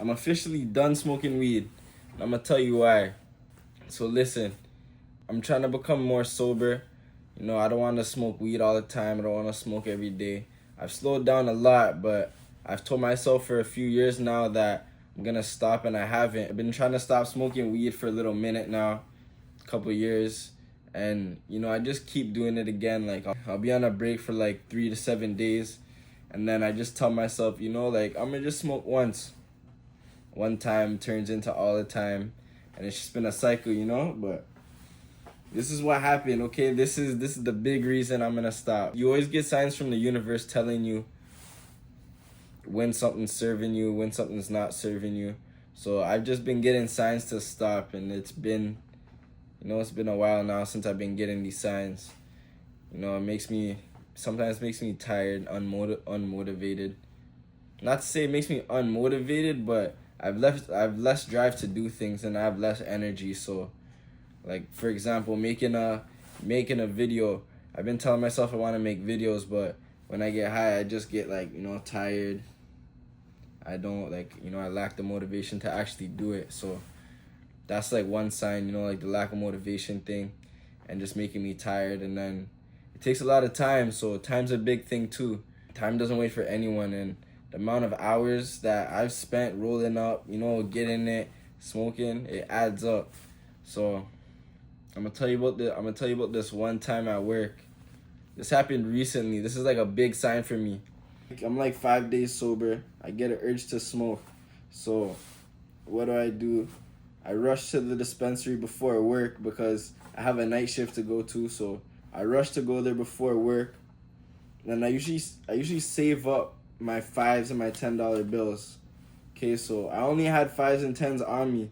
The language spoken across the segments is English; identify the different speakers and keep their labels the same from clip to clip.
Speaker 1: I'm officially done smoking weed. I'm gonna tell you why. So listen, I'm trying to become more sober. You know, I don't want to smoke weed all the time. I don't want to smoke every day. I've slowed down a lot, but I've told myself for a few years now that I'm gonna stop, and I haven't. I've been trying to stop smoking weed for a little minute now, a couple years, and you know, I just keep doing it again. Like I'll be on a break for like 3 to 7 days, and then I just tell myself, you know, like I'm gonna just smoke once. One time turns into all the time, and it's just been a cycle, you know. But this is what happened, okay? This is the big reason I'm gonna stop. You always get signs from the universe telling you when something's serving you, when something's not serving you. So I've just been getting signs to stop, and it's been a while now since I've been getting these signs. You know, sometimes makes me tired, unmotivated. Not to say it makes me unmotivated, but I've less drive to do things, and I have less energy. So like, for example, making a video. I've been telling myself I want to make videos, but when I get high, I just get like, tired. I don't I lack the motivation to actually do it. So that's like one sign, like the lack of motivation thing, and just making me tired. And then it takes a lot of time, so time's a big thing too. Time doesn't wait for anyone, and the amount of hours that I've spent rolling up, getting it, smoking, it adds up. So I'm gonna tell you about this one time at work. This happened recently. This is like a big sign for me. I'm like 5 days sober. I get an urge to smoke. So what do? I rush to the dispensary before work because I have a night shift to go to. So I rush to go there before work. And I usually save up my $5s and my $10 bills. Okay, so I only had 5s and 10s on me.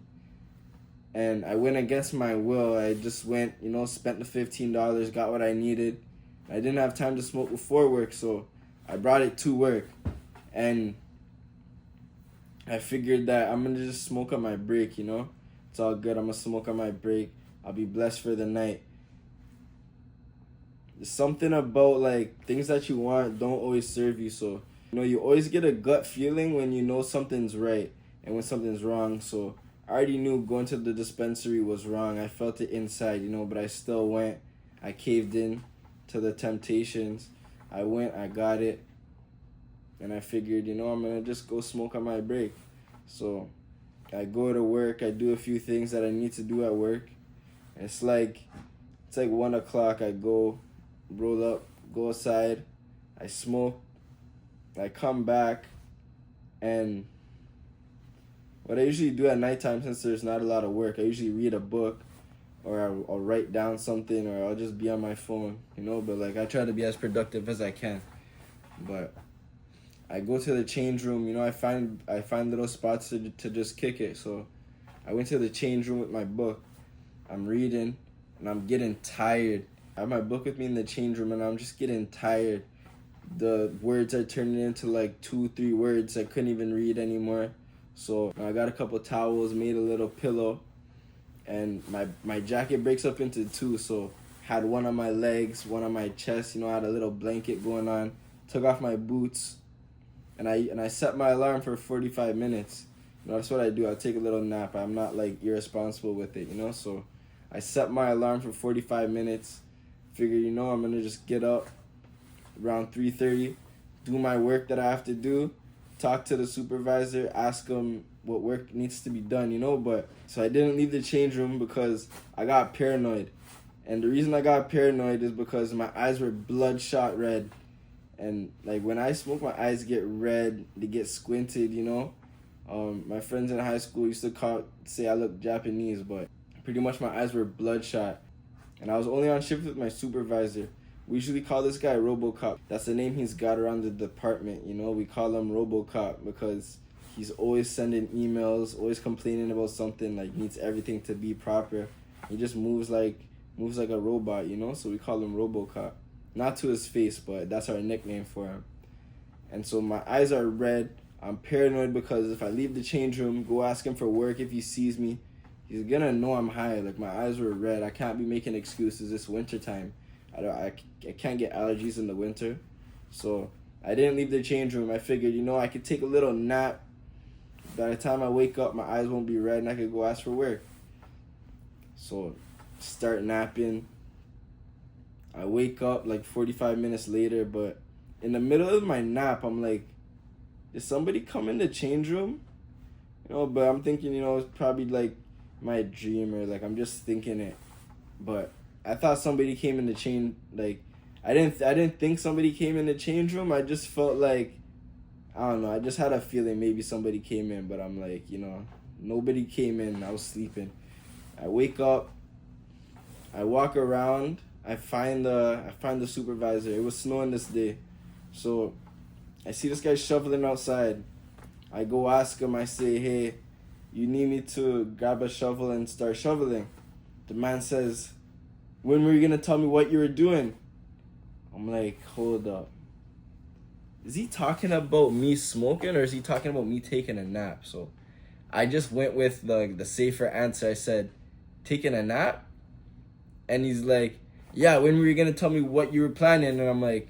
Speaker 1: And I went against my will. I just went, spent the $15, got what I needed. I didn't have time to smoke before work, so I brought it to work. And I figured that I'm going to just smoke on my break, It's all good. I'm going to smoke on my break. I'll be blessed for the night. There's something about, like, things that you want don't always serve you. So, you always get a gut feeling when you know something's right and when something's wrong. So I already knew going to the dispensary was wrong. I felt it inside, but I still went. I caved in to the temptations. I went, I got it, and I figured, I'm going to just go smoke on my break. So I go to work, I do a few things that I need to do at work. It's like 1 o'clock, I go, roll up, go outside, I smoke, I come back, and what I usually do at nighttime, since there's not a lot of work, I usually read a book, or I'll write down something, or I'll just be on my phone, but like I try to be as productive as I can. But I go to the change room, I find little spots to just kick it. So I went to the change room with my book. I'm reading, and I'm getting tired. I have my book with me in the change room, and I'm just getting tired. The words are turning into like 2-3 words I couldn't even read anymore. So I got a couple towels, made a little pillow, and my jacket breaks up into 2. So had one on my legs, one on my chest. I had a little blanket going on. Took off my boots, and I set my alarm for 45 minutes. That's what I do. I take a little nap. I'm not like irresponsible with it, So I set my alarm for 45 minutes. Figure, I'm gonna just get up around 3:30, do my work that I have to do, talk to the supervisor, ask him what work needs to be done, But so I didn't leave the change room because I got paranoid. And the reason I got paranoid is because my eyes were bloodshot red. And like when I smoke, my eyes get red, they get squinted, My friends in high school used to say I look Japanese, but pretty much my eyes were bloodshot. And I was only on shift with my supervisor. We usually call this guy RoboCop. That's the name he's got around the department, We call him RoboCop because he's always sending emails, always complaining about something, like needs everything to be proper. He just moves like a robot, So we call him RoboCop. Not to his face, but that's our nickname for him. And so my eyes are red. I'm paranoid because if I leave the change room, go ask him for work, if he sees me, he's gonna know I'm high. Like my eyes were red. I can't be making excuses. It's winter time. I can't get allergies in the winter. So I didn't leave the change room. I figured, I could take a little nap, by the time I wake up, my eyes won't be red and I could go ask for work. So start napping. I wake up like 45 minutes later, but in the middle of my nap, I'm like, did somebody come in the change room? But I'm thinking, it's probably like my dream, or like I'm just thinking it. But I thought somebody came in the change, like I didn't think somebody came in the change room. I just felt like, I don't know, I just had a feeling maybe somebody came in, but I'm like, nobody came in. I was sleeping. I wake up, I walk around, I find the supervisor. It was snowing this day. So I see this guy shoveling outside. I go ask him, I say, hey, you need me to grab a shovel and start shoveling. The man says, when were you going to tell me what you were doing? I'm like, hold up. Is he talking about me smoking, or is he talking about me taking a nap? So I just went with the safer answer. I said, taking a nap? And he's like, yeah, when were you going to tell me what you were planning? And I'm like,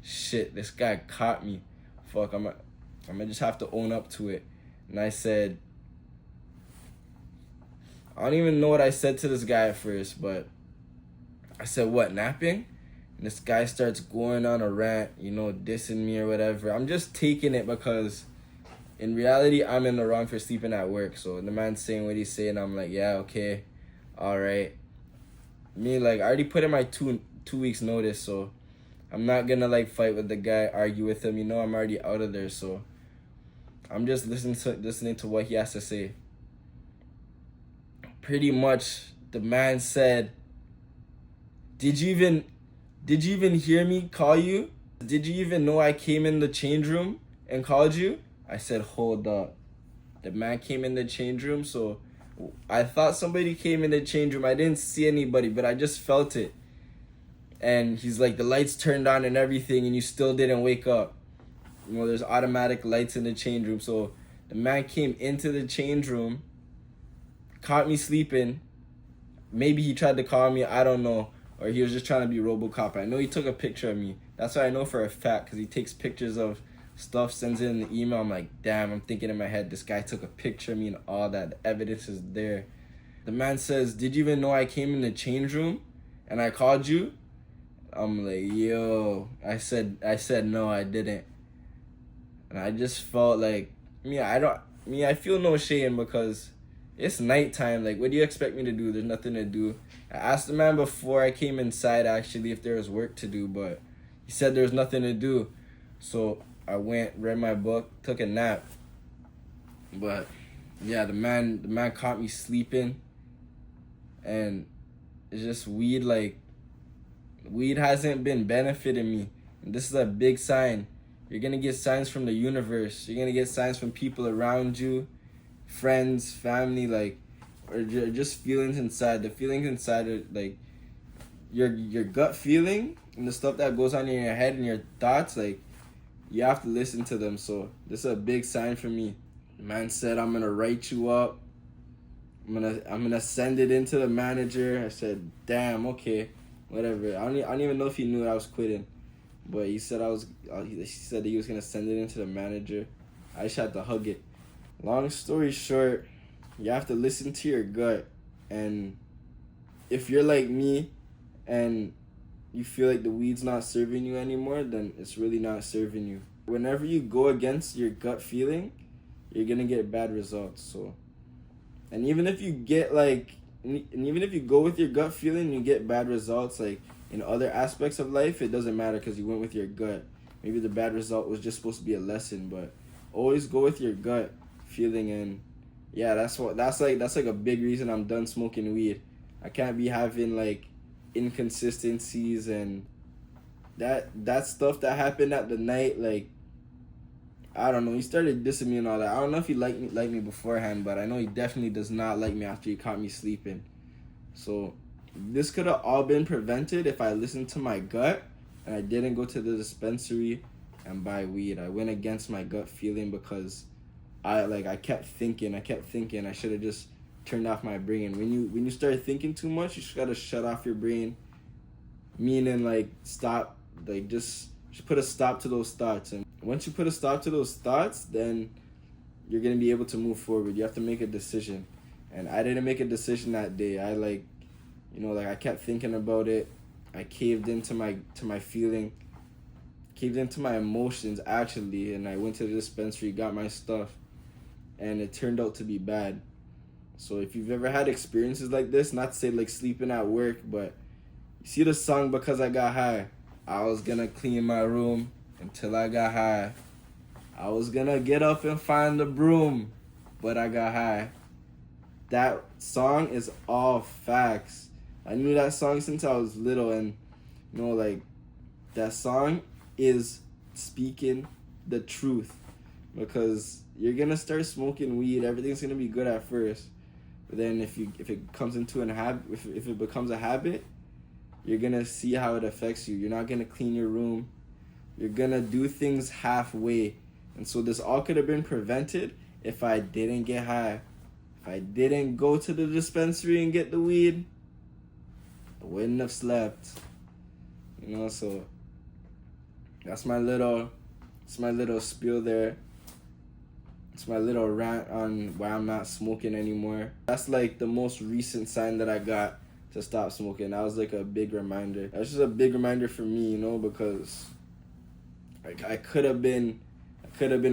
Speaker 1: shit, this guy caught me. Fuck, I'm gonna just have to own up to it. And I said, I don't even know what I said to this guy at first, but I said, what, napping? And this guy starts going on a rant, dissing me or whatever. I'm just taking it because in reality, I'm in the wrong for sleeping at work. So the man's saying what he's saying. I'm like, yeah, okay, all right. I already put in my two weeks notice, so I'm not gonna fight with the guy, argue with him. I'm already out of there, so I'm just listening to what he has to say. Pretty much, the man said, Did you even hear me call you? Did you even know I came in the change room and called you? I said, hold up. The man came in the change room, so I thought somebody came in the change room. I didn't see anybody, but I just felt it. And he's like, the lights turned on and everything, and you still didn't wake up. There's automatic lights in the change room. So the man came into the change room, caught me sleeping. Maybe he tried to call me, I don't know. Or he was just trying to be RoboCop. I know he took a picture of me. That's what I know for a fact, because he takes pictures of stuff, sends it in the email. I'm like, damn, I'm thinking in my head, this guy took a picture of me and all that. The evidence is there. The man says, did you even know I came in the change room and I called you? I'm like, yo. I said no, I didn't. And I just felt like, I feel no shame because it's nighttime. Like, what do you expect me to do? There's nothing to do. I asked the man before I came inside, actually, if there was work to do, but he said there was nothing to do. So I went, read my book, took a nap. But yeah, the man caught me sleeping. And it's just weed, weed hasn't been benefiting me. And this is a big sign. You're going to get signs from the universe. You're going to get signs from people around you, friends, family, or just feelings inside. The feelings inside are, your gut feeling and the stuff that goes on in your head and your thoughts, you have to listen to them. So this is a big sign for me. The man said, I'm going to write you up. I'm gonna send it into the manager. I said, damn, okay, whatever. I don't even know if he knew I was quitting, but he said he said that he was gonna send it into the manager. I just had to hug it. Long story short, you have to listen to your gut, and if you're like me, and you feel like the weed's not serving you anymore, then it's really not serving you. Whenever you go against your gut feeling, you're gonna get bad results. So. And even if you get even if you go with your gut feeling and you get bad results, in other aspects of life, it doesn't matter because you went with your gut. Maybe the bad result was just supposed to be a lesson, but always go with your gut feeling. And yeah, that's a big reason I'm done smoking weed. I can't be having inconsistencies and that stuff that happened at the night. I don't know. He started dissing me and all that. I don't know if he liked me beforehand, but I know he definitely does not like me after he caught me sleeping. So this could have all been prevented if I listened to my gut and I didn't go to the dispensary and buy weed. I went against my gut feeling because I kept thinking. I should have just turned off my brain. When you start thinking too much, you just gotta shut off your brain. Meaning stop. Just put a stop to those thoughts. And once you put a stop to those thoughts, then you're gonna be able to move forward. You have to make a decision. And I didn't make a decision that day. I I kept thinking about it. I caved into my feeling, caved into my emotions actually, and I went to the dispensary, got my stuff, and it turned out to be bad. So if you've ever had experiences like this, not to say like sleeping at work, but you see the song Because I Got High. I was gonna clean my room until I got high. I was gonna get up and find the broom, but I got high. That song is all facts. I knew that song since I was little, and that song is speaking the truth, because you're gonna start smoking weed. Everything's gonna be good at first, but then if it comes into if it becomes a habit, you're gonna see how it affects you. You're not gonna clean your room. You're gonna do things halfway. And so this all could have been prevented if I didn't get high. If I didn't go to the dispensary and get the weed, I wouldn't have slept. So that's my little spiel there. It's my little rant on why I'm not smoking anymore. That's like the most recent sign that I got to stop smoking. That was like a big reminder. That's just a big reminder for me, because I could have been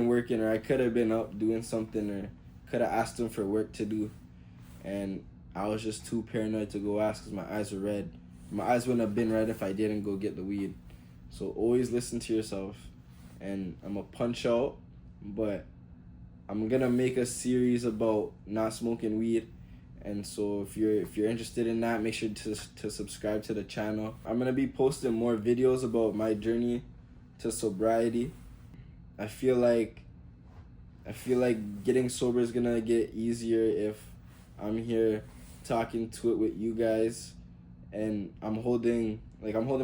Speaker 1: working, or I could have been up doing something, or could have asked them for work to do, and I was just too paranoid to go ask because my eyes were red. My eyes wouldn't have been red if I didn't go get the weed. So always listen to yourself. And I'm gonna punch out, but I'm gonna make a series about not smoking weed. And so if you're interested in that, make sure to subscribe to the channel. I'm gonna be posting more videos about my journey to sobriety. I feel like getting sober is gonna get easier if I'm here talking to it with you guys, and I'm holding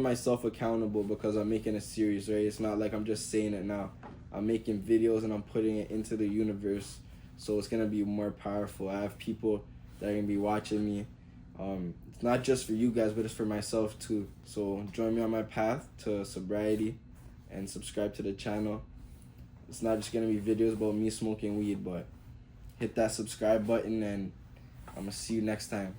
Speaker 1: myself accountable because I'm making a series, right? It's not like I'm just saying it now. I'm making videos and I'm putting it into the universe, so it's gonna be more powerful. I have people that are gonna be watching me. It's not just for you guys, but it's for myself too. So join me on my path to sobriety and subscribe to the channel. It's not just gonna be videos about me smoking weed, but hit that subscribe button, and I'm gonna see you next time.